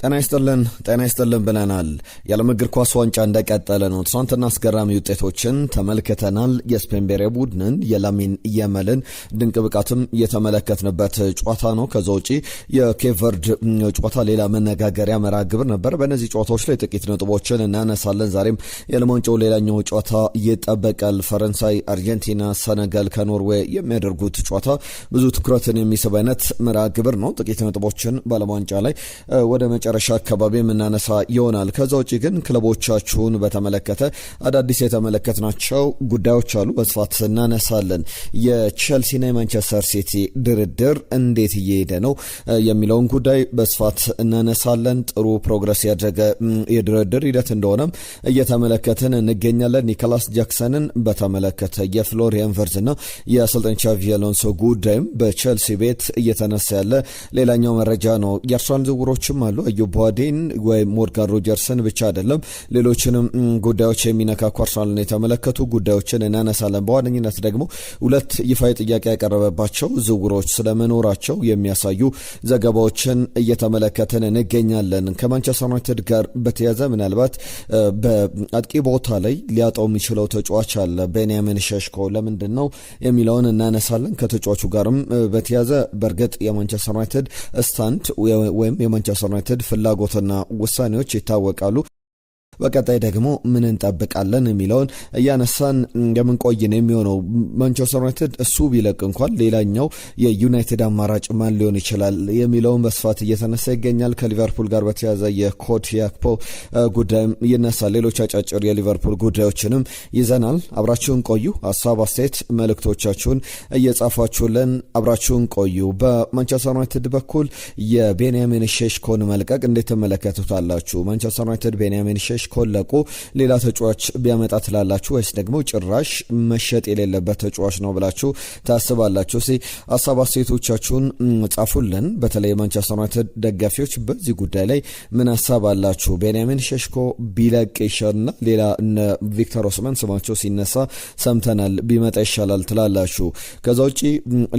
ጤና ይስጥልን ብለናል። የዓለም እግር ኳስ ዋንጫ እንደቀጠለ ነው። ትናንትና አስገራሚ ውጤቶችን ተመልክተናል። የስፔን ብሔራዊ ቡድንን የላሚን ያማልን ድንቅ ብቃትም የተመለከትንበት ጨዋታ ነው። ከዛ ውጪ የኬፕ ቨርድ ጨዋታ ሌላ መነጋገሪያ መርሃ ግብር ነበር። በእነዚህ ጨዋታዎች ላይ ጥቂት ነጥቦችን እናነሳለን። ዛሬም የዓለም ዋንጫው ሌላኛው ጨዋታ ይጠበቃል። ፈረንሳይ፣ አርጀንቲና፣ ሰነጋል ከኖርዌይ የሚያደርጉት ጨዋታ ብዙ ትኩረትን የሚስብ አይነት መርሃ ግብር ነው። ጥቂት ነጥቦችን በዓለም ዋንጫ ላይ ወደ መጨረሻ አካባቢ የምናነሳ ይሆናል። ከዛ ውጪ ግን ክለቦቻችሁን በተመለከተ አዳዲስ የተመለከትናቸው ጉዳዮች አሉ፣ በስፋት እናነሳለን። የቼልሲና የማንቸስተር ሲቲ ድርድር እንዴት እየሄደ ነው የሚለውን ጉዳይ በስፋት እናነሳለን። ጥሩ ፕሮግረስ ያደረገ የድርድር ሂደት እንደሆነም እየተመለከትን እንገኛለን። ኒኮላስ ጃክሰንን በተመለከተ የፍሎሪያን ቨርትዝና የአሰልጣኝ ቻቪ አሎንሶ ጉዳይም በቼልሲ ቤት እየተነሳ ያለ ሌላኛው መረጃ ነው። የአርሰናል ዝውውሮችም አሉ። አዩብ ቡዋዴን ወይም ሞርጋን ሮጀርስን ብቻ አይደለም፣ ሌሎችንም ጉዳዮች የሚነካኩ አርሰናልን የተመለከቱ ጉዳዮችን እናነሳለን። በዋነኝነት ደግሞ ሁለት ይፋዊ ጥያቄ ያቀረበባቸው ዝውውሮች ስለመኖራቸው የሚያሳዩ ዘገባዎችን እየተመለከትን እንገኛለን። ከማንቸስተር ዩናይትድ ጋር በተያያዘ ምናልባት በአጥቂ ቦታ ላይ ሊያጣው የሚችለው ተጫዋች አለ፣ ቤንያሚን ሸሽኮ ለምንድን ነው የሚለውን እናነሳለን። ከተጫዋቹ ጋርም በተያያዘ በእርግጥ የማንቸስተር ዩናይትድ ስታንድ ወይም የማንቸስተር ዩናይትድ ፍላጎትና ውሳኔዎች ይታወቃሉ። በቀጣይ ደግሞ ምን እንጠብቃለን የሚለውን እያነሳን እንደምንቆይ ነው የሚሆነው። ማንቸስተር ዩናይትድ እሱ ቢለቅ እንኳን ሌላኛው የዩናይትድ አማራጭ ማን ሊሆን ይችላል የሚለውን በስፋት እየተነሳ ይገኛል። ከሊቨርፑል ጋር በተያያዘ የኮዲ ያክፖ ጉዳይም ይነሳል። ሌሎች አጫጭር የሊቨርፑል ጉዳዮችንም ይዘናል። አብራችሁን ቆዩ። ሀሳብ አስተያየት መልእክቶቻችሁን እየጻፋችሁልን አብራችሁን ቆዩ። በማንቸስተር ዩናይትድ በኩል የቤንያሚን ሼሽኮን መልቀቅ እንዴት ተመለከቱታላችሁ? ማንቸስተር ዩናይትድ ቤንያሚን ሼሽኮ ኮለቁ ሌላ ተጫዋች ቢያመጣ ትላላችሁ ወይስ ደግሞ ጭራሽ መሸጥ የሌለበት ተጫዋች ነው ብላችሁ ታስባላችሁ? ሀሳብ አስተያየቶቻችሁን ጻፉልን። በተለይ ማንቸስተር ዩናይትድ ደጋፊዎች በዚህ ጉዳይ ላይ ምን ሀሳብ አላችሁ? ቤንያሚን ሼሽኮ ቢለቅ ይሻልና ሌላ እነ ቪክተር ኦስማን ስማቸው ሲነሳ ሰምተናል፣ ቢመጣ ይሻላል ትላላችሁ? ከዛ ውጪ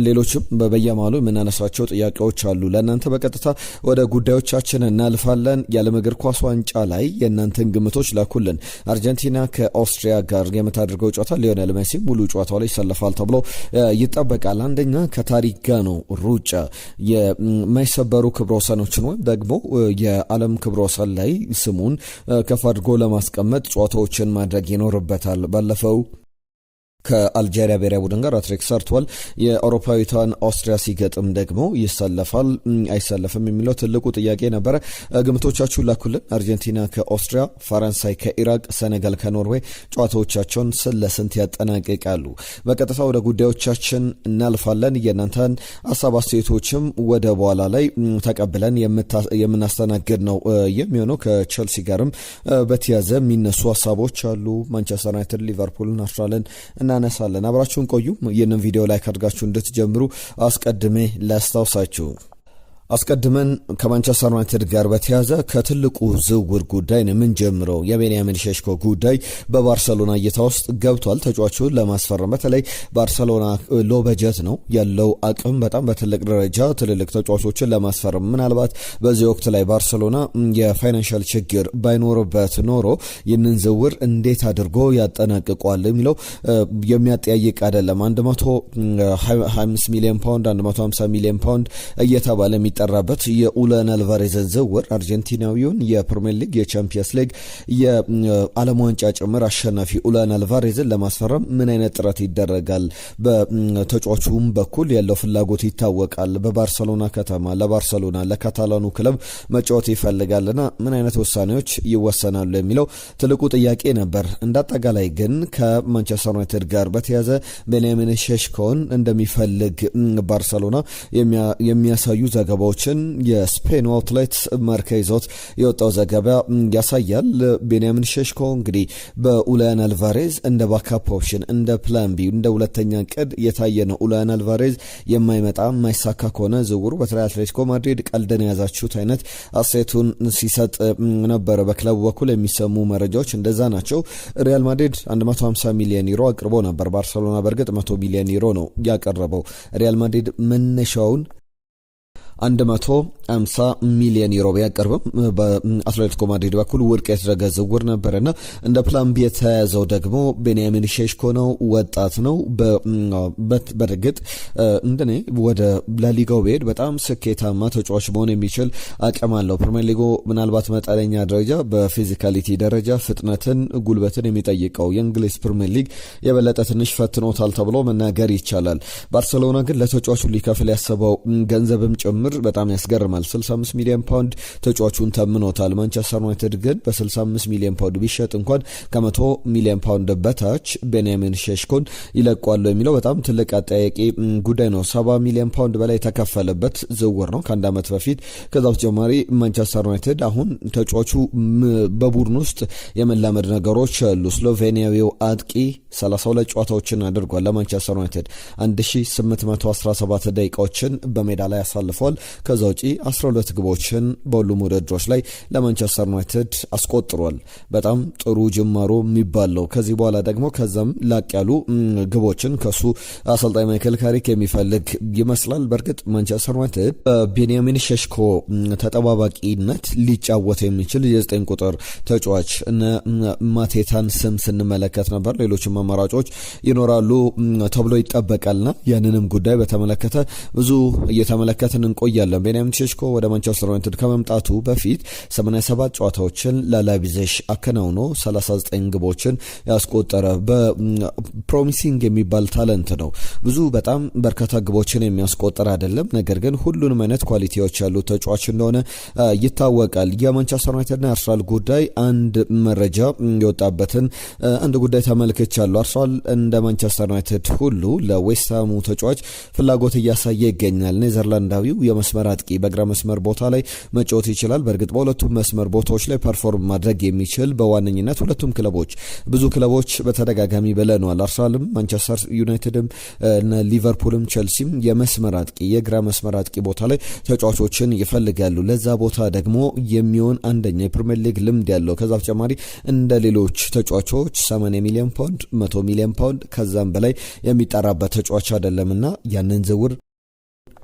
ሌሎችም በየማሉ የምናነሳቸው ጥያቄዎች አሉ። ለእናንተ በቀጥታ ወደ ጉዳዮቻችን እናልፋለን። የዓለም እግር ኳስ ዋንጫ ላይ የእናንተን ግምቶች ላኩልን። አርጀንቲና ከኦስትሪያ ጋር የምታደርገው ጨዋታ ሊዮኔል ሜሲ ሙሉ ጨዋታው ላይ ይሰለፋል ተብሎ ይጠበቃል። አንደኛ ከታሪክ ጋር ነው ሩጫ። የማይሰበሩ ክብረ ወሰኖችን ወይም ደግሞ የዓለም ክብረ ወሰን ላይ ስሙን ከፍ አድርጎ ለማስቀመጥ ጨዋታዎችን ማድረግ ይኖርበታል። ባለፈው ከአልጄሪያ ብሔራዊ ቡድን ጋር አትሪክ ሰርቷል። የአውሮፓዊቷን ኦስትሪያ ሲገጥም ደግሞ ይሰለፋል አይሰለፍም የሚለው ትልቁ ጥያቄ ነበረ። ግምቶቻችሁን ላኩልን። አርጀንቲና ከኦስትሪያ፣ ፈረንሳይ ከኢራቅ፣ ሰነጋል ከኖርዌይ ጨዋታዎቻቸውን ለስንት ያጠናቅቃሉ? በቀጥታ ወደ ጉዳዮቻችን እናልፋለን። የእናንተን ሀሳብ አስተያየቶችም ወደ በኋላ ላይ ተቀብለን የምናስተናግድ ነው የሚሆነው። ከቼልሲ ጋርም በተያዘ የሚነሱ ሀሳቦች አሉ። ማንቸስተር ዩናይትድ፣ ሊቨርፑልን፣ አርሰናልን እናነሳለን። አብራችሁን ቆዩ። ይህንን ቪዲዮ ላይክ አድርጋችሁ እንድትጀምሩ አስቀድሜ ላስታውሳችሁ። አስቀድመን ከማንቸስተር ዩናይትድ ጋር በተያዘ ከትልቁ ዝውውር ጉዳይ ነው የምንጀምረው። የቤንያሚን ሼሽኮ ጉዳይ በባርሰሎና እይታ ውስጥ ገብቷል። ተጫዋቹን ለማስፈረም በተለይ ባርሰሎና ሎ በጀት ነው ያለው አቅም በጣም በትልቅ ደረጃ ትልልቅ ተጫዋቾችን ለማስፈረም ምናልባት በዚህ ወቅት ላይ ባርሰሎና የፋይናንሻል ችግር ባይኖርበት ኖሮ ይህንን ዝውውር እንዴት አድርጎ ያጠናቅቋል የሚለው የሚያጠያይቅ አይደለም። 125 ሚሊዮን ፓውንድ 150 ሚሊዮን ፓውንድ እየተባለ ጠራበት የኡሊያን አልቫሬዝን ዝውውር አርጀንቲናዊውን የፕሪሚየር ሊግ፣ የቻምፒየንስ ሊግ፣ የዓለም ዋንጫ ጭምር አሸናፊ ኡሊያን አልቫሬዝን ለማስፈረም ምን አይነት ጥረት ይደረጋል? በተጫዋቹም በኩል ያለው ፍላጎት ይታወቃል። በባርሰሎና ከተማ ለባርሰሎና ለካታላኑ ክለብ መጫወት ይፈልጋልና ምን አይነት ውሳኔዎች ይወሰናሉ የሚለው ትልቁ ጥያቄ ነበር። እንዳጠቃላይ ግን ከማንቸስተር ዩናይትድ ጋር በተያዘ ቤንያሚን ሼሽኮን እንደሚፈልግ ባርሰሎና የሚያሳዩ ዘገባዎችን የስፔን አውትሌት ማርካ ይዞት የወጣው ዘገባ ያሳያል። ቤንያሚን ሼሽኮ እንግዲህ በኡሊያን አልቫሬዝ እንደ ባካፕ ኦፕሽን እንደ ፕላን ቢ እንደ ሁለተኛ ቅድ የታየ ነው። ኡሊያን አልቫሬዝ የማይመጣ የማይሳካ ከሆነ ዝውውሩ በተለይ አትሌቲኮ ማድሪድ ቀልደን የያዛችሁት አይነት አስተያየቱን ሲሰጥ ነበረ። በክለቡ በኩል የሚሰሙ መረጃዎች እንደዛ ናቸው። ሪያል ማድሪድ 150 ሚሊዮን ዩሮ አቅርቦ ነበር። ባርሰሎና በእርግጥ 100 ሚሊዮን ዩሮ ነው ያቀረበው። ሪያል ማድሪድ መነሻውን 150 ሚሊዮን ዩሮ ቢያቀርብም በአትሌቲኮ ማድሪድ በኩል ውድቅ የተደረገ ዝውውር ነበርና እንደ ፕላን ቢ የተያዘው ደግሞ ቤንያሚን ሼሽኮ ነው። ወጣት ነው። በእርግጥ እንደኔ ወደ ላሊጋው ቢሄድ በጣም ስኬታማ ተጫዋች መሆን የሚችል አቅም አለው። ፕሪሚየር ሊጉ ምናልባት መጠነኛ ደረጃ በፊዚካሊቲ ደረጃ ፍጥነትን፣ ጉልበትን የሚጠይቀው የእንግሊዝ ፕሪሚየር ሊግ የበለጠ ትንሽ ፈትኖታል ተብሎ መናገር ይቻላል። ባርሴሎና ግን ለተጫዋቹ ሊከፍል ያሰበው ገንዘብም ጭምር በጣም ያስገርማል። 65 ሚሊዮን ፓውንድ ተጫዋቹን ተምኖታል። ማንቸስተር ዩናይትድ ግን በ65 ሚሊዮን ፓውንድ ቢሸጥ እንኳን ከ100 ሚሊዮን ፓውንድ በታች ቤንያሚን ሼሽኮን ይለቋሉ የሚለው በጣም ትልቅ አጠያቂ ጉዳይ ነው። 70 ሚሊዮን ፓውንድ በላይ የተከፈለበት ዝውውር ነው ከአንድ ዓመት በፊት። ከዛ በተጨማሪ ማንቸስተር ዩናይትድ አሁን ተጫዋቹ በቡድን ውስጥ የመላመድ ነገሮች አሉ። ስሎቬኒያዊው አጥቂ 32 ጨዋታዎችን አድርጓል። ለማንቸስተር ዩናይትድ 1817 ደቂቃዎችን በሜዳ ላይ አሳልፏል። ከዛ ውጪ 12 ግቦችን በሁሉም ውድድሮች ላይ ለማንቸስተር ዩናይትድ አስቆጥሯል። በጣም ጥሩ ጅማሮ የሚባለው። ከዚህ በኋላ ደግሞ ከዛም ላቅ ያሉ ግቦችን ከሱ አሰልጣኝ ማይክል ካሪክ የሚፈልግ ይመስላል። በእርግጥ ማንቸስተር ዩናይትድ ቤንያሚን ሼሽኮ ተጠባባቂነት ሊጫወት የሚችል የ9 ቁጥር ተጫዋች እነ ማቴታን ስም ስንመለከት ነበር። ሌሎችም አማራጮች ይኖራሉ ተብሎ ይጠበቃልና ያንንም ጉዳይ በተመለከተ ብዙ እየተመለከትን እንቆያለን። ቤንያሚን ሼሽኮ ወደ ማንቸስተር ዩናይትድ ከመምጣቱ በፊት 87 ጨዋታዎችን ለላይፕዚግ አከናውኖ 39 ግቦችን ያስቆጠረ በፕሮሚሲንግ የሚባል ታለንት ነው። ብዙ በጣም በርካታ ግቦችን የሚያስቆጠር አይደለም፣ ነገር ግን ሁሉንም አይነት ኳሊቲዎች ያሉት ተጫዋች እንደሆነ ይታወቃል። የማንቸስተር ዩናይትድና አርሰናል ጉዳይ አንድ መረጃ የወጣበትን አንድ ጉዳይ ተመልክቻለሁ። አርሰናል እንደ ማንቸስተር ዩናይትድ ሁሉ ለዌስትሃሙ ተጫዋች ፍላጎት እያሳየ ይገኛል። ኔዘርላንዳዊው የመስመር አጥቂ በግራ መስመር ቦታ ላይ መጫወት ይችላል። በእርግጥ በሁለቱም መስመር ቦታዎች ላይ ፐርፎርም ማድረግ የሚችል በዋነኝነት ሁለቱም ክለቦች ብዙ ክለቦች በተደጋጋሚ ብለዋል። አርሰናልም ማንቸስተር ዩናይትድም ሊቨርፑልም ቸልሲም የመስመር አጥቂ የግራ መስመር አጥቂ ቦታ ላይ ተጫዋቾችን ይፈልጋሉ። ለዛ ቦታ ደግሞ የሚሆን አንደኛ የፕሪሚየር ሊግ ልምድ ያለው ከዛ በተጨማሪ እንደ ሌሎች ተጫዋቾች 80 ሚሊዮን ፓውንድ 100 ሚሊዮን ፓውንድ ከዛም በላይ የሚጠራበት ተጫዋች አይደለምና ያንን ዝውውር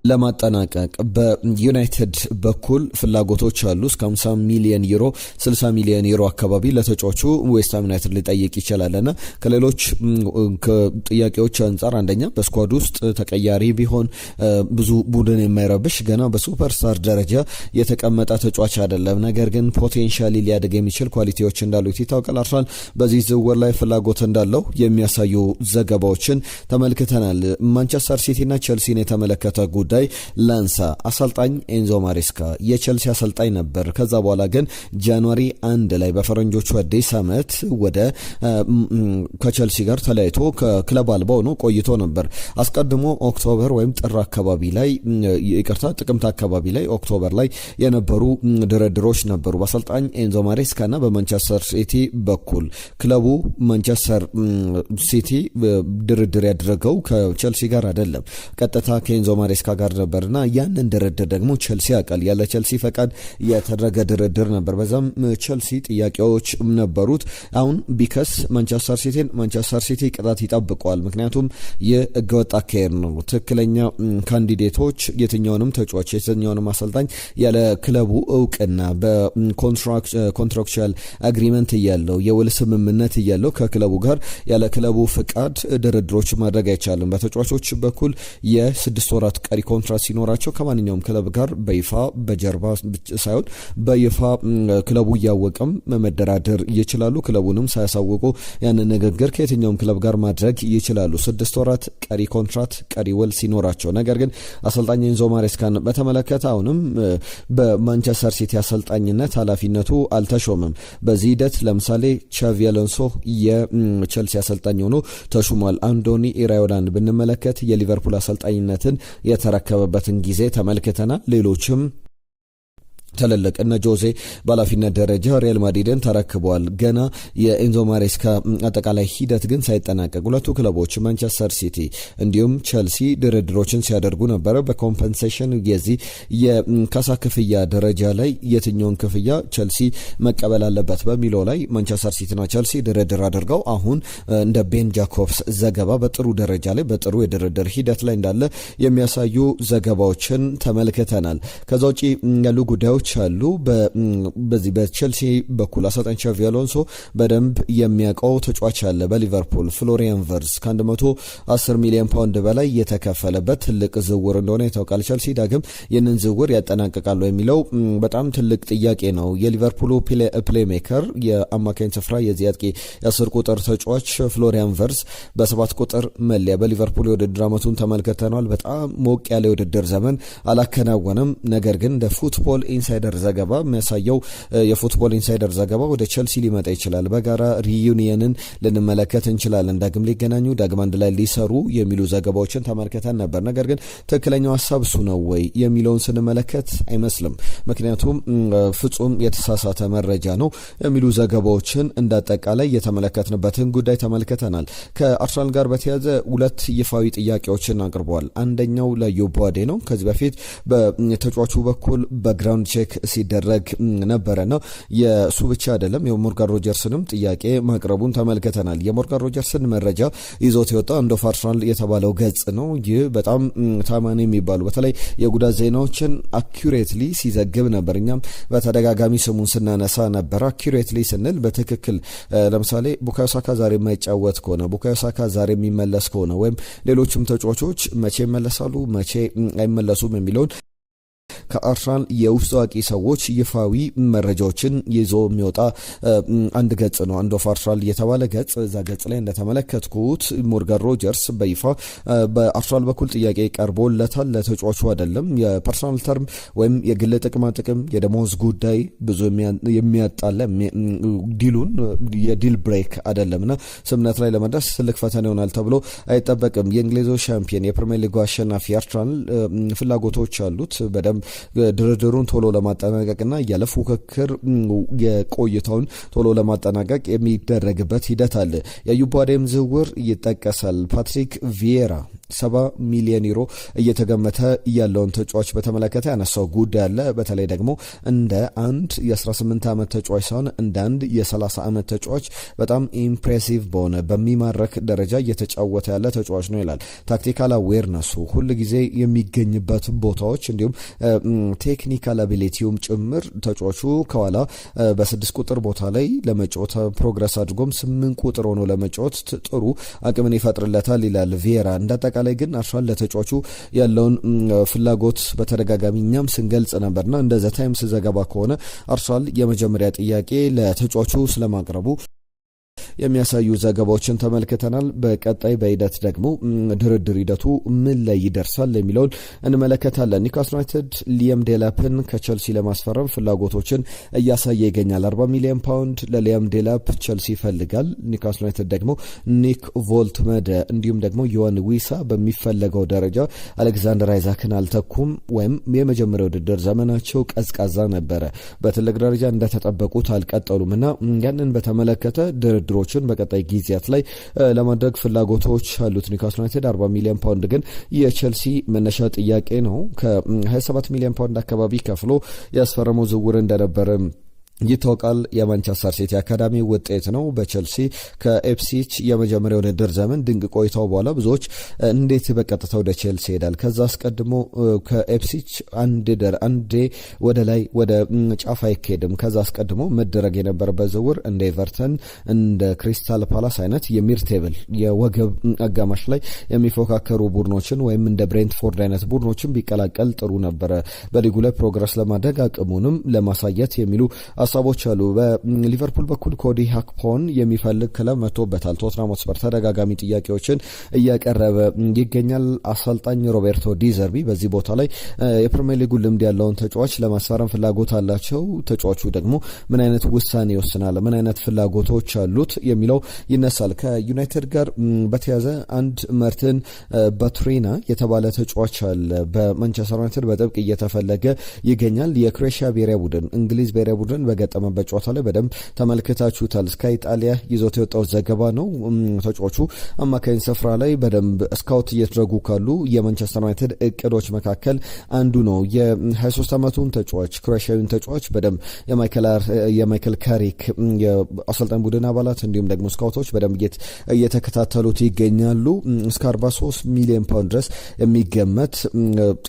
ለማጠናቀቅ በዩናይትድ በኩል ፍላጎቶች አሉ። እስከ 50 ሚሊዮን ዩሮ 60 ሚሊዮን ዩሮ አካባቢ ለተጫዋቹ ዌስትሃም ዩናይትድ ሊጠይቅ ይችላልና ከሌሎች ጥያቄዎች አንጻር አንደኛ በስኳድ ውስጥ ተቀያሪ ቢሆን ብዙ ቡድን የማይረብሽ ገና በሱፐርስታር ደረጃ የተቀመጠ ተጫዋች አይደለም፣ ነገር ግን ፖቴንሻሊ ሊያድግ የሚችል ኳሊቲዎች እንዳሉት ይታወቃል። አርሰናል በዚህ ዝውውር ላይ ፍላጎት እንዳለው የሚያሳዩ ዘገባዎችን ተመልክተናል። ማንቸስተር ሲቲና ቸልሲን የተመለከተ ጉዳይ ላንሳ። አሰልጣኝ ኤንዞ ማሬስካ የቸልሲ አሰልጣኝ ነበር። ከዛ በኋላ ግን ጃንዋሪ 1 ላይ በፈረንጆቹ አዲስ ዓመት ወደ ከቸልሲ ጋር ተለያይቶ ከክለብ አልባ ሆኖ ቆይቶ ነበር። አስቀድሞ ኦክቶበር ወይም ጥር አካባቢ ላይ ጥቅምት አካባቢ ላይ ኦክቶበር ላይ የነበሩ ድርድሮች ነበሩ በአሰልጣኝ ኤንዞ ማሬስካና በማንቸስተር ሲቲ በኩል። ክለቡ ማንቸስተር ሲቲ ድርድር ያደረገው ከቸልሲ ጋር አይደለም፣ ቀጥታ ከኤንዞ ማሬስካ ጋር ነበርና ያንን ድርድር ደግሞ ቸልሲ ያውቃል። ያለ ቸልሲ ፈቃድ የተደረገ ድርድር ነበር። በዛም ቸልሲ ጥያቄዎች ነበሩት። አሁን ቢከስ ማንቸስተር ሲቲ ቅጣት ይጠብቀዋል። ምክንያቱም የህገወጥ አካሄድ ነው። ትክክለኛ ካንዲዴቶች የትኛውንም ተጫዋች የትኛውንም አሰልጣኝ ያለ ክለቡ እውቅና በኮንትራክቹዋል አግሪመንት እያለው የውል ስምምነት እያለው ከክለቡ ጋር ያለ ክለቡ ፍቃድ ድርድሮች ማድረግ አይቻልም። በተጫዋቾች በኩል የ6 ወራት ቀሪ ኮንትራት ሲኖራቸው ከማንኛውም ክለብ ጋር በይፋ በጀርባ ሳይሆን በይፋ ክለቡ እያወቀም መደራደር ይችላሉ። ክለቡንም ሳያሳውቁ ያንን ንግግር ከየትኛውም ክለብ ጋር ማድረግ ይችላሉ። 6 ወራት ቀሪ ኮንትራት ቀሪ ውል ሲኖራቸው። ነገር ግን አሰልጣኝ ኤንዞ ማሬስካን በተመለከተ አሁንም በማንቸስተር ሲቲ አሰልጣኝነት ኃላፊነቱ አልተሾመም። በዚህ ሂደት ለምሳሌ ቻቪ አሎንሶ የቸልሲ አሰልጣኝ ሆኖ ተሹሟል። አንዶኒ ኢራዮላን ብንመለከት የሊቨርፑል አሰልጣኝነትን የተረከበበትን ጊዜ ተመልክተናል። ሌሎችም ትልልቅ እነ ጆዜ በኃላፊነት ደረጃ ሪያል ማድሪድን ተረክበዋል። ገና የኤንዞ ማሬስካ አጠቃላይ ሂደት ግን ሳይጠናቀቅ ሁለቱ ክለቦች ማንቸስተር ሲቲ እንዲሁም ቸልሲ ድርድሮችን ሲያደርጉ ነበረ። በኮምፐንሴሽን የዚህ የካሳ ክፍያ ደረጃ ላይ የትኛውን ክፍያ ቸልሲ መቀበል አለበት በሚለው ላይ ማንቸስተር ሲቲና ቸልሲ ድርድር አድርገው አሁን እንደ ቤን ጃኮብስ ዘገባ በጥሩ ደረጃ ላይ በጥሩ የድርድር ሂደት ላይ እንዳለ የሚያሳዩ ዘገባዎችን ተመልክተናል። ከዛ ውጪ ያሉ ጉዳዮች አሉ። በዚህ በቸልሲ በኩል አሰልጣኝ ቻቪ አሎንሶ በደንብ የሚያውቀው ተጫዋች አለ በሊቨርፑል ፍሎሪያን ቨርዝ ከ110 ሚሊዮን ፓውንድ በላይ የተከፈለበት ትልቅ ዝውውር እንደሆነ ይታወቃል። ቸልሲ ዳግም ይህንን ዝውውር ያጠናቅቃሉ የሚለው በጣም ትልቅ ጥያቄ ነው። የሊቨርፑሉ ፕሌሜከር የአማካኝ ስፍራ የዚህ አጥቂ የ10 ቁጥር ተጫዋች ፍሎሪያን ቨርዝ በ7 ቁጥር መለያ በሊቨርፑል የውድድር ዓመቱን ተመልክተናል። በጣም ሞቅ ያለ የውድድር ዘመን አላከናወነም። ነገር ግን እንደ ፉትቦል ኢንሳይደር ዘገባ የሚያሳየው የፉትቦል ኢንሳይደር ዘገባ ወደ ቸልሲ ሊመጣ ይችላል፣ በጋራ ሪዩኒየንን ልንመለከት እንችላለን፣ ዳግም ሊገናኙ ዳግም አንድ ላይ ሊሰሩ የሚሉ ዘገባዎችን ተመልክተን ነበር። ነገር ግን ትክክለኛው ሀሳብ እሱ ነው ወይ የሚለውን ስንመለከት አይመስልም። ምክንያቱም ፍጹም የተሳሳተ መረጃ ነው የሚሉ ዘገባዎችን እንዳጠቃላይ የተመለከትንበትን ጉዳይ ተመልክተናል። ከአርሰናል ጋር በተያያዘ ሁለት ይፋዊ ጥያቄዎችን አቅርበዋል። አንደኛው ለዩባዴ ነው። ከዚህ በፊት በተጫዋቹ በኩል በግራውንድ ቼክ ሲደረግ ነበረና የሱ ብቻ አይደለም የሞርጋን ሮጀርስንም ጥያቄ ማቅረቡን ተመልክተናል። የሞርጋን ሮጀርስን መረጃ ይዞት የወጣው አንድ ኦፍ አርሰናል የተባለው ገጽ ነው። ይህ በጣም ታማኒ የሚባሉ በተለይ የጉዳት ዜናዎችን አኩሬትሊ ሲዘግብ ነበር። እኛም በተደጋጋሚ ስሙን ስናነሳ ነበር። አኩሬትሊ ስንል በትክክል ለምሳሌ ቡካዮ ሳካ ዛሬ የማይጫወት ከሆነ ቡካዮ ሳካ ዛሬ የሚመለስ ከሆነ ወይም ሌሎችም ተጫዋቾች መቼ ይመለሳሉ መቼ አይመለሱም የሚለውን ከአርሰናል የውስጥ አዋቂ ሰዎች ይፋዊ መረጃዎችን ይዞ የሚወጣ አንድ ገጽ ነው። አንድ ኦፍ አርሰናል የተባለ ገጽ። እዛ ገጽ ላይ እንደተመለከትኩት ሞርጋን ሮጀርስ በይፋ በአርሰናል በኩል ጥያቄ ቀርቦለታል። ለተጫዋቹ አይደለም የፐርሰናል ተርም ወይም የግል ጥቅማ ጥቅም የደሞዝ ጉዳይ ብዙ የሚያጣለ ዲሉን የዲል ብሬክ አይደለምና ስምነት ላይ ለመድረስ ትልቅ ፈተና ይሆናል ተብሎ አይጠበቅም። የእንግሊዙ ሻምፒዮን የፕሪሚየር ሊጉ አሸናፊ አርሰናል ፍላጎቶች አሉት በደንብ ድርድሩን ቶሎ ለማጠናቀቅና ያለ ፉክክር የቆይታውን ቶሎ ለማጠናቀቅ የሚደረግበት ሂደት አለ። የዩባዴም ዝውውር ይጠቀሳል። ፓትሪክ ቪዬራ 70 ሚሊዮን ዩሮ እየተገመተ ያለውን ተጫዋች በተመለከተ ያነሳው ጉዳይ አለ። በተለይ ደግሞ እንደ አንድ የ18 ዓመት ተጫዋች ሳይሆን እንደ አንድ የ30 ዓመት ተጫዋች በጣም ኢምፕሬሲቭ በሆነ በሚማረክ ደረጃ እየተጫወተ ያለ ተጫዋች ነው ይላል። ታክቲካል አዌርነሱ ሁል ጊዜ የሚገኝበት ቦታዎች እንዲሁም ቴክኒካል አቢሊቲውም ጭምር ተጫዋቹ ከኋላ በ6 ቁጥር ቦታ ላይ ለመጫወት ፕሮግረስ አድርጎም 8 ቁጥር ሆኖ ለመጫወት ጥሩ አቅምን ይፈጥርለታል ይላል ቪዬራ። እንዳጠቃላይ ግን አርሰናል ለተጫዋቹ ያለውን ፍላጎት በተደጋጋሚ እኛም ስንገልጽ ነበርና እንደ ዘ ታይምስ ዘገባ ከሆነ አርሰናል የመጀመሪያ ጥያቄ ለተጫዋቹ ስለማቅረቡ የሚያሳዩ ዘገባዎችን ተመልክተናል። በቀጣይ በሂደት ደግሞ ድርድር ሂደቱ ምን ላይ ይደርሳል የሚለውን እንመለከታለን። ኒውካስል ዩናይትድ ሊያም ዴላፕን ከቸልሲ ለማስፈረም ፍላጎቶችን እያሳየ ይገኛል። 40 ሚሊዮን ፓውንድ ለሊያም ዴላፕ ቸልሲ ይፈልጋል። ኒውካስል ዩናይትድ ደግሞ ኒክ ቮልትመደ እንዲሁም ደግሞ ዮዋን ዊሳ በሚፈለገው ደረጃ አሌክዛንደር አይዛክን አልተኩም ወይም የመጀመሪያው ውድድር ዘመናቸው ቀዝቃዛ ነበረ። በትልቅ ደረጃ እንደተጠበቁት አልቀጠሉም እና ያንን በተመለከተ ድርድሮችን በቀጣይ ጊዜያት ላይ ለማድረግ ፍላጎቶች አሉት። ኒውካስል ዩናይትድ 40 ሚሊዮን ፓውንድ ግን የቸልሲ መነሻ ጥያቄ ነው። ከ27 ሚሊዮን ፓውንድ አካባቢ ከፍሎ ያስፈረመው ዝውውር እንደነበረ ይታወቃል። የማንቸስተር ሲቲ አካዳሚ ውጤት ነው። በቸልሲ ከኤፕሲች የመጀመሪያው ውድድር ዘመን ድንቅ ቆይታው በኋላ ብዙዎች እንዴት በቀጥታ ወደ ቸልሲ ሄዳል? ከዛ አስቀድሞ ከኤፕሲች አንዴ ወደ ላይ ወደ ጫፍ አይካሄድም። ከዛ አስቀድሞ መደረግ የነበረበት ዝውውር እንደ ኤቨርተን እንደ ክሪስታል ፓላስ አይነት የሚርቴብል የወገብ አጋማሽ ላይ የሚፎካከሩ ቡድኖችን ወይም እንደ ብሬንትፎርድ አይነት ቡድኖችን ቢቀላቀል ጥሩ ነበረ። በሊጉ ላይ ፕሮግረስ ለማድረግ አቅሙንም ለማሳየት የሚሉ ሀሳቦች አሉ። በሊቨርፑል በኩል ኮዲ ሃክፖን የሚፈልግ ክለብ መጥቶበታል። ቶትናም ሆትስፐር ተደጋጋሚ ጥያቄዎችን እያቀረበ ይገኛል። አሰልጣኝ ሮቤርቶ ዲዘርቢ በዚህ ቦታ ላይ የፕሪሚየር ሊጉ ልምድ ያለውን ተጫዋች ለማስፈረም ፍላጎት አላቸው። ተጫዋቹ ደግሞ ምን አይነት ውሳኔ ይወስናል፣ ምን አይነት ፍላጎቶች አሉት የሚለው ይነሳል። ከዩናይትድ ጋር በተያዘ አንድ መርትን ባቱሬና የተባለ ተጫዋች አለ። በማንቸስተር ዩናይትድ በጥብቅ እየተፈለገ ይገኛል። የክሮኤሺያ ብሔራዊ ቡድን እንግሊዝ ብሔራዊ ቡድን በገጠመበት ጨዋታ ላይ በደንብ ተመልክታችሁታል። ስካይ ጣሊያ ይዞት የወጣው ዘገባ ነው። ተጫዋቹ አማካኝ ስፍራ ላይ በደንብ ስካውት እየተደረጉ ካሉ የማንቸስተር ዩናይትድ እቅዶች መካከል አንዱ ነው። የ23 ዓመቱን ተጫዋች ክሮኤሺያዊን ተጫዋች በደንብ የማይክል ካሪክ የአሰልጣኝ ቡድን አባላት እንዲሁም ደግሞ ስካውቶች በደንብ እየተከታተሉት ይገኛሉ። እስከ 43 ሚሊዮን ፓውንድ ድረስ የሚገመት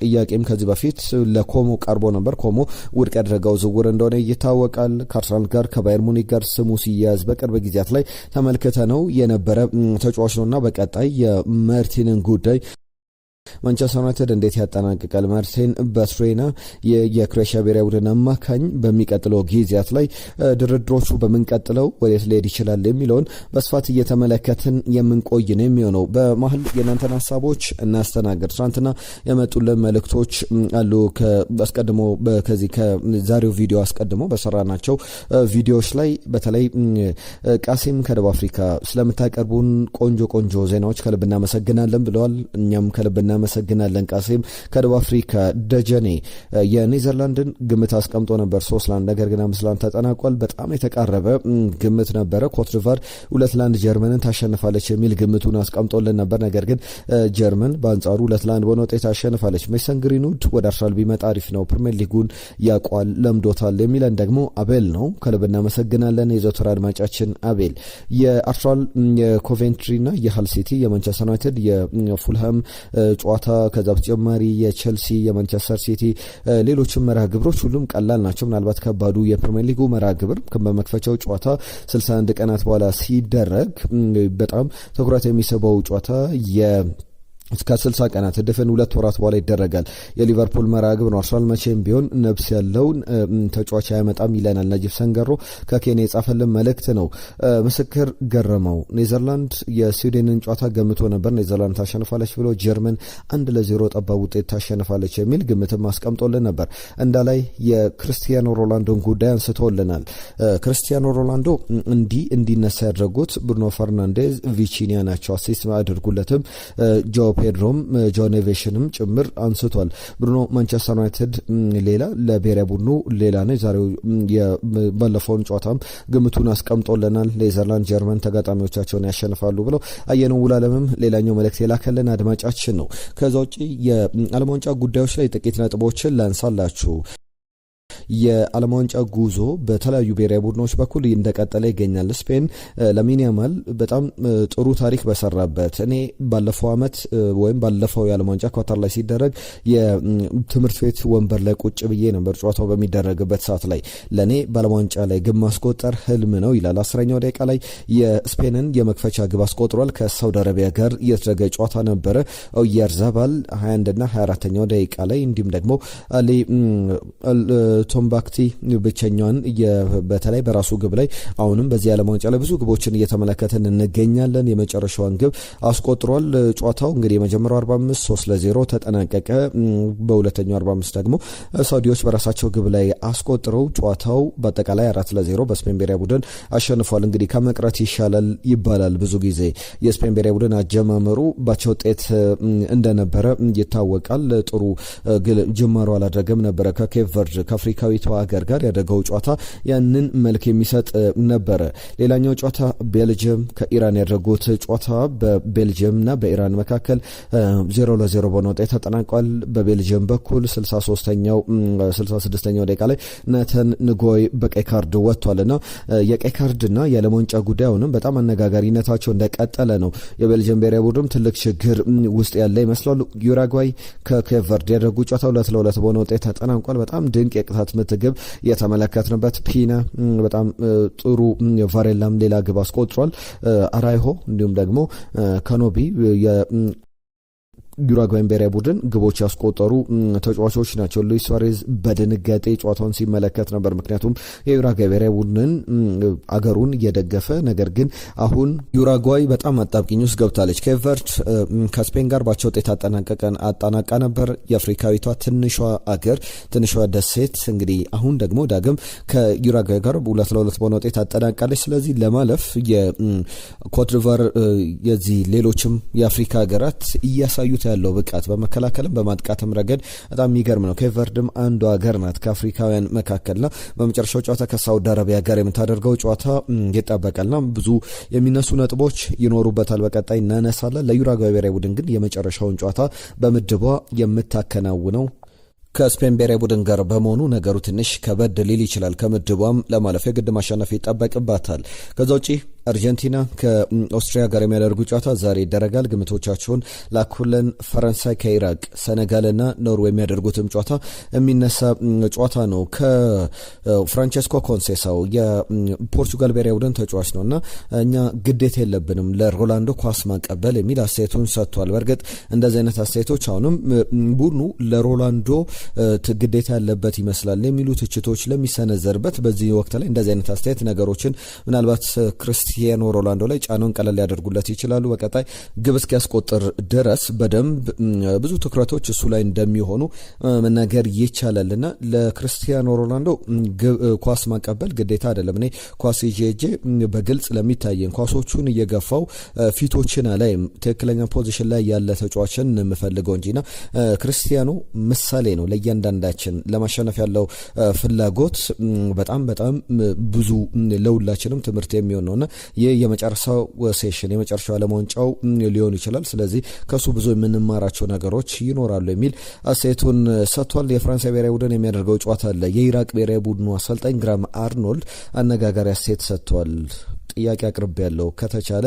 ጥያቄም ከዚህ በፊት ለኮሞ ቀርቦ ነበር። ኮሞ ውድቅ ያደረገው ዝውውር እንደሆነ ይታወቃል። ከአርሰናል ጋር ከባየር ሙኒክ ጋር ስሙ ሲያዝ በቅርብ ጊዜያት ላይ ተመልክተ ነው የነበረ ተጫዋች ነውና በቀጣይ የመርቲንን ጉዳይ ማንቸስተር ዩናይትድ እንዴት ያጠናቅቃል? ማርቲን ባቱሬና የክሮኤሺያ ብሔራዊ ቡድን አማካኝ በሚቀጥለው ጊዜያት ላይ ድርድሮቹ በምንቀጥለው ወዴት ሊሄድ ይችላል የሚለውን በስፋት እየተመለከትን የምንቆይ ነው የሚሆነው። በመሀል የእናንተን ሀሳቦች እናስተናግድ። ትናንትና የመጡልን መልእክቶች አሉ። አስቀድሞ ከዚህ ከዛሬው ቪዲዮ አስቀድሞ በሰራናቸው ቪዲዮዎች ላይ በተለይ ቃሲም ከደቡብ አፍሪካ ስለምታቀርቡን ቆንጆ ዜናዎች ከልብ እናመሰግናለን ብለዋል። እኛም ከልብ እናመሰግናለን። ቃሲም ከደቡብ አፍሪካ። ደጀኔ የኔዘርላንድን ግምት አስቀምጦ ነበር 3-1፣ ነገር ግን 5-1 ተጠናቋል። በጣም የተቃረበ ግምት ነበረ። ኮትዲቯር 2-1 ጀርመንን ታሸንፋለች የሚል ግምቱን አስቀምጦልን ነበር። ነገር ግን ጀርመን በአንጻሩ 2-1 በሆነ ውጤት ታሸንፋለች። ሜሰን ግሪንውድ ወደ አርሰናል ቢመጣ አሪፍ ነው፣ ፕሪሚየር ሊጉን ያቋል፣ ለምዶታል የሚለን ደግሞ አቤል ነው። ከልብ እናመሰግናለን የዘወትር አድማጫችን አቤል። የአርሰናል የኮቬንትሪና የሃል ሲቲ፣ የማንቸስተር ዩናይትድ የፉልሃም ጨዋታ፣ ከዛ በተጨማሪ የቼልሲ የማንቸስተር ሲቲ ሌሎችም መርሃ ግብሮች ሁሉም ቀላል ናቸው። ምናልባት ከባዱ የፕሪሚየር ሊጉ መርሃ ግብር በመክፈቻው ጨዋታ 61 ቀናት በኋላ ሲደረግ በጣም ትኩረት የሚስበው ጨዋታ እስከ 60 ቀናት ድፍን 2 ወራት በኋላ ይደረጋል። የሊቨርፑል መርሃ ግብር ነው። አርሰናል መቼም ቢሆን ነብስ ያለውን ተጫዋች አያመጣም ይለናል ነጂብ ሰንገሮ ከኬንያ የጻፈልን መልእክት ነው። ምስክር ገረመው ኔዘርላንድ የስዊድንን ጨዋታ ገምቶ ነበር። ኔዘርላንድ ታሸንፋለች ብሎ ጀርመን 1-0 ጠባብ ውጤት ታሸንፋለች የሚል ግምትም አስቀምጦልን ነበር። እንዳላይ የክርስቲያኖ ሮናልዶን ጉዳይ አንስቶልናል። ክርስቲያኖ ሮናልዶ እንዲነሳ ያደረጉት ብሩኖ ፈርናንዴዝ፣ ቪቺኒያ ናቸው። አሲስት አድርጉለትም ፔድሮም ጆኔቬሽንም ጭምር አንስቷል። ብሩኖ ማንቸስተር ዩናይትድ ሌላ፣ ለብሔራዊ ቡድኑ ሌላ ነው። ዛሬው ባለፈውን ጨዋታም ግምቱን አስቀምጦልናል። ኔዘርላንድ ጀርመን ተጋጣሚዎቻቸውን ያሸንፋሉ ብለው አየነው። ውላለምም ሌላኛው መልእክት የላከልን አድማጫችን ነው። ከዛ ውጪ የዓለም ዋንጫ ጉዳዮች ላይ ጥቂት ነጥቦችን ላንሳላችሁ። የዓለም ዋንጫ ጉዞ በተለያዩ ብሔራዊ ቡድኖች በኩል እንደቀጠለ ይገኛል። ስፔን ላሚን ያማል በጣም ጥሩ ታሪክ በሰራበት እኔ ባለፈው ዓመት ወይም ባለፈው የዓለም ዋንጫ ኳታር ላይ ሲደረግ የትምህርት ቤት ወንበር ላይ ቁጭ ብዬ ነበር ጨዋታው በሚደረግበት ሰዓት ላይ ለእኔ በዓለም ዋንጫ ላይ ግብ ማስቆጠር ህልም ነው ይላል። 10ኛው ደቂቃ ላይ የስፔንን የመክፈቻ ግብ አስቆጥሯል። ከሳውዲ አረቢያ ጋር የተደረገ ጨዋታ ነበረ። ኦያርዛባል 21 እና 24ኛው ደቂቃ ላይ እንዲሁም ደግሞ አሊ ቶምባክቲ ብቸኛዋን በተለይ በራሱ ግብ ላይ አሁንም በዚህ ዓለም ዋንጫ ላይ ብዙ ግቦችን እየተመለከትን እንገኛለን። የመጨረሻዋን ግብ አስቆጥሯል። ጨዋታው እንግዲህ የመጀመሪያው 45 3-0 ተጠናቀቀ። በሁለተኛው 45 ደግሞ ሳውዲዎች በራሳቸው ግብ ላይ አስቆጥረው ጨዋታው በአጠቃላይ 4-0 በስፔን ብሔራዊ ቡድን አሸንፏል። እንግዲህ ከመቅረት ይሻላል ይባላል ብዙ ጊዜ። የስፔን ብሔራዊ ቡድን አጀማመሩ ባቸው ውጤት እንደነበረ ይታወቃል። ጥሩ ጅማሮ አላደረገም ነበረ። ከኬፕ ቨርድ ከአፍሪካዊቷ ሀገር ጋር ያደረገው ጨዋታ ያንን መልክ የሚሰጥ ነበረ። ሌላኛው ጨዋታ ቤልጅየም ከኢራን ያደረጉት ጨዋታ በቤልጅየምና በኢራን መካከል 0-0 በሆነ ውጤት ተጠናቋል። በቤልጅየም በኩል 66ኛው ደቂቃ ላይ ናተን ንጎይ በቀይ ካርድ ወጥቷልና የቀይ ካርድና የዓለም ዋንጫ ጉዳይ አሁንም በጣም አነጋጋሪነታቸው እንደቀጠለ ነው። የቤልጅየም ብሔራዊ ቡድን ትልቅ ችግር ውስጥ ያለ ይመስላል። ዩራጓይ ከኬፕ ቨርድ ያደረጉ ጨዋታ 2-2 በሆነ ውጤት ተጠናቋል። በጣም ድንቅ የቅጣት ምት ግብ የተመለከትንበት። ፒና በጣም ጥሩ፣ ቫሬላም ሌላ ግብ አስቆጥሯል። አራይሆ እንዲሁም ደግሞ ከኖቢ ዩራጓይን ብሔራዊ ቡድን ግቦች ያስቆጠሩ ተጫዋቾች ናቸው። ሉዊስ ሱዋሬዝ በድንጋጤ ጨዋታውን ሲመለከት ነበር። ምክንያቱም የዩራጓይ ብሔራዊ ቡድንን አገሩን እየደገፈ ነገር ግን አሁን ዩራጓይ በጣም አጣብቂኝ ውስጥ ገብታለች። ኬፕ ቨርድ ከስፔን ጋር ባቸው ውጤት አጠናቃ ነበር። የአፍሪካዊቷ ትንሿ አገር ትንሿ ደሴት እንግዲህ አሁን ደግሞ ዳግም ከዩራጓይ ጋር 2-2 በሆነ ውጤት አጠናቃለች። ስለዚህ ለማለፍ የኮትዲቯር የዚህ ሌሎችም የአፍሪካ ሀገራት እያሳዩት ያለው ብቃት በመከላከልም በማጥቃትም ረገድ በጣም የሚገርም ነው። ኬፕ ቨርድም አንዷ ሀገር ናት ከአፍሪካውያን መካከልና በመጨረሻው ጨዋታ ከሳውዲ አረቢያ ጋር የምታደርገው ጨዋታ ይጠበቃልና ብዙ የሚነሱ ነጥቦች ይኖሩበታል። በቀጣይ እናነሳለን። ለዩራጓይ ብሔራዊ ቡድን ግን የመጨረሻውን ጨዋታ በምድቧ የምታከናውነው ከስፔን ብሔራዊ ቡድን ጋር በመሆኑ ነገሩ ትንሽ ከበድ ሊል ይችላል። ከምድቧም ለማለፍ የግድ ማሸነፍ ይጠበቅባታል። ከዛ ውጪ አርጀንቲና ከኦስትሪያ ጋር የሚያደርጉ ጨዋታ ዛሬ ይደረጋል። ግምቶቻችሁን ላኩልን። ፈረንሳይ ከኢራቅ፣ ሴኔጋልና ኖርዌይ የሚያደርጉትም ጨዋታ የሚነሳ ጨዋታ ነው። ከፍራንቼስኮ ኮንሴሳው የፖርቹጋል ብሔራዊ ቡድን ተጫዋች ነው እና እኛ ግዴታ የለብንም ለሮላንዶ ኳስ ማቀበል የሚል አስተያየቱን ሰጥቷል። በእርግጥ እንደዚህ አይነት አስተያየቶች አሁንም ቡድኑ ለሮላንዶ ግዴታ ያለበት ይመስላል የሚሉ ትችቶች ለሚሰነዘርበት በዚህ ወቅት ላይ እንደዚህ አይነት አስተያየት ነገሮችን ምናልባት ክርስቲያኖ ሮላንዶ ላይ ጫናውን ቀለል ያደርጉለት ይችላሉ። በቀጣይ ግብ እስኪያስቆጥር ድረስ በደንብ ብዙ ትኩረቶች እሱ ላይ እንደሚሆኑ መናገር ይቻላልና ለክርስቲያኖ ሮላንዶ ኳስ ማቀበል ግዴታ አይደለም። እኔ ኳስ ይዤ በግልጽ ለሚታየን ኳሶቹን እየገፋው ፊቶችን ላይ ትክክለኛ ፖዚሽን ላይ ያለ ተጫዋችን የምፈልገው እንጂና ክርስቲያኖ ምሳሌ ነው ለእያንዳንዳችን። ለማሸነፍ ያለው ፍላጎት በጣም በጣም ብዙ ለሁላችንም ትምህርት የሚሆን ነውና ይህ የመጨረሻው ሴሽን የመጨረሻው ዓለማዋንጫው ሊሆን ይችላል። ስለዚህ ከሱ ብዙ የምንማራቸው ነገሮች ይኖራሉ የሚል አስተያየቱን ሰጥቷል። የፍራንስ ብሔራዊ ቡድን የሚያደርገው ጨዋታ አለ። የኢራቅ ብሔራዊ ቡድኑ አሰልጣኝ ግራም አርኖልድ አነጋጋሪ አስተያየት ሰጥቷል። ጥያቄ አቅርብ ያለው ከተቻለ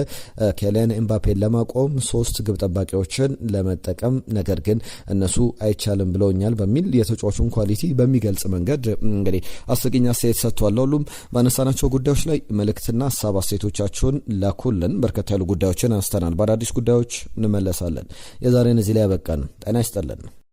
ኬሊያን ኤምባፔን ለማቆም 3 ግብ ጠባቂዎችን ለመጠቀም ነገር ግን እነሱ አይቻልም ብለውኛል በሚል የተጫዋቹን ኳሊቲ በሚገልጽ መንገድ እንግዲህ አስቂኝ አስተያየት ሰጥቷል። ሁሉም ባነሳናቸው ጉዳዮች ላይ መልእክትና ሀሳብ አስተያየቶቻችሁን ላኩልን። በርከት ያሉ ጉዳዮችን አንስተናል። በአዳዲስ ጉዳዮች እንመለሳለን። የዛሬን እዚህ ላይ ያበቃን። ጤና ይስጥልን።